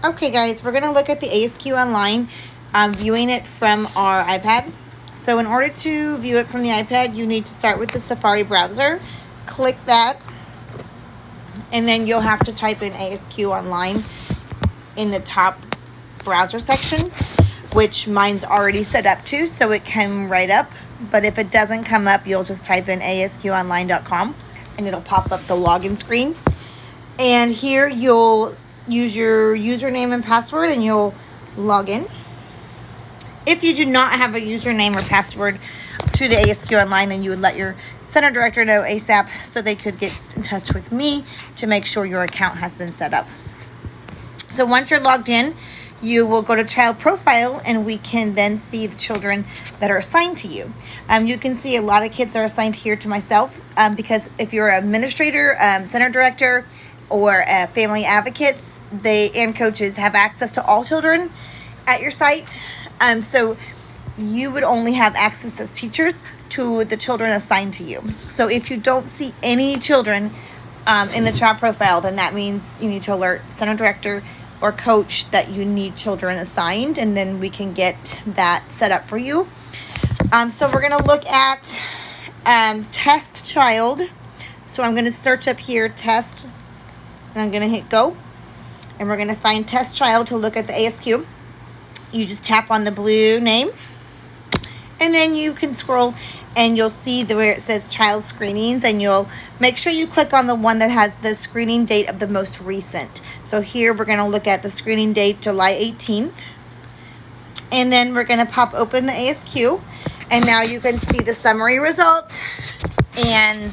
Okay guys, we're going to look at the ASQ online, viewing it from our iPad. So in order to view it from the iPad, you need to start with the Safari browser. Click that, and then you'll have to type in ASQ online in the top browser section, which mine's already set up to, so it came right up. But if it doesn't come up, you'll just type in asqonline.com and it'll pop up the login screen. And here you'll use your username and password and you'll log in. If you do not have a username or password to the ASQ online, then you would let your center director know ASAP so they could get in touch with me to make sure your account has been set up. So once you're logged in, you will go to child profile and we can then see the children that are assigned to you. You can see a lot of kids are assigned here to myself because if you're an administrator, center director, or family advocates, they and coaches have access to all children at your site. So you would only have access as teachers to the children assigned to you. So if you don't see any children in the child profile, then that means you need to alert center director or coach that you need children assigned, and then we can get that set up for you. So we're going to look at test child. So I'm going to search up here test, and I'm going to hit go, and we're going to find test child to look at the ASQ. You just tap on the blue name, and then you can scroll and you'll see where it says child screenings, and you'll make sure you click on the one that has the screening date of the most recent. So here we're going to look at the screening date July 18th, and then we're going to pop open the ASQ, and now you can see the summary result, and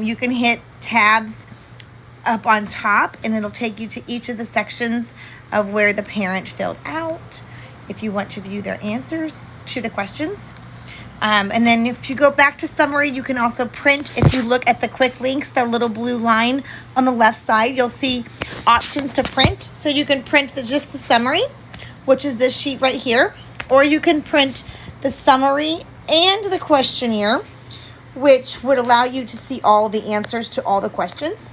you can hit tabs up on top and it'll take you to each of the sections of where the parent filled out if you want to view their answers to the questions. And then if you go back to summary, you can also print. If you look at the quick links, the little blue line on the left side, you'll see options to print. So you can print just the summary, which is this sheet right here, or you can print the summary and the questionnaire, which would allow you to see all the answers to all the questions.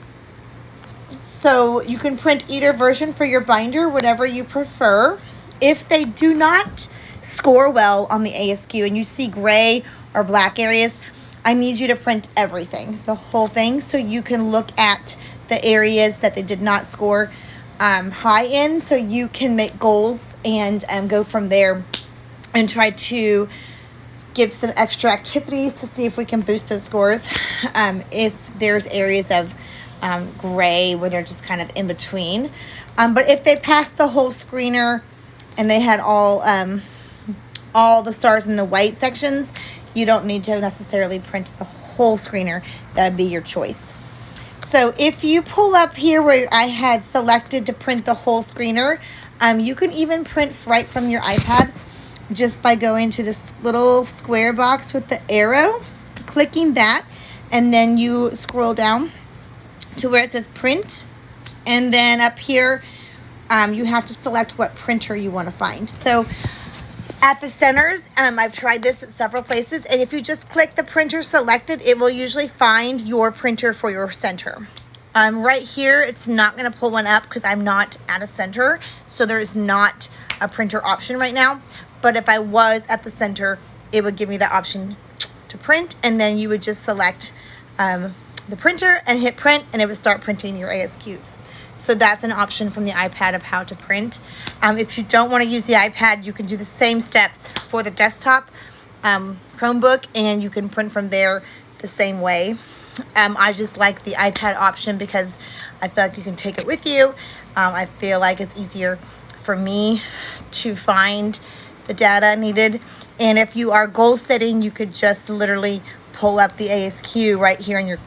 So you can print either version for your binder, whatever you prefer. If they do not score well on the ASQ and you see gray or black areas, I need you to print everything, the whole thing, so you can look at the areas that they did not score high in, so you can make goals and go from there and try to give some extra activities to see if we can boost those scores. If there's areas of gray where they're just kind of in between. But if they passed the whole screener and they had all the stars in the white sections, you don't need to necessarily print the whole screener. That would be your choice. So if you pull up here where I had selected to print the whole screener, you can even print right from your iPad just by going to this little square box with the arrow, clicking that, and then you scroll down to where it says print, and then up here you have to select what printer you want to find. So at the centers, I've tried this at several places, and if you just click the printer selected, it will usually find your printer for your center. Right here, it's not going to pull one up because I'm not at a center, so there's not a printer option right now. But if I was at the center, it would give me the option to print, and then you would just select the printer and hit print, and it would start printing your ASQs. So that's an option from the iPad of how to print. If you don't want to use the iPad, you can do the same steps for the desktop Chromebook, and you can print from there the same way. I just like the iPad option because I feel like you can take it with you. I feel like it's easier for me to find the data needed. And if you are goal setting, you could just literally pull up the ASQ right here on your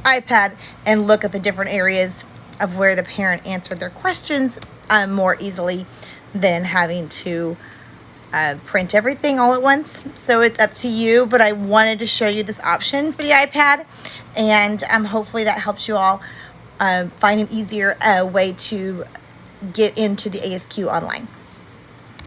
iPad and look at the different areas of where the parent answered their questions more easily than having to print everything all at once. So it's up to you, but I wanted to show you this option for the iPad, and hopefully that helps you all find an easier way to get into the ASQ online.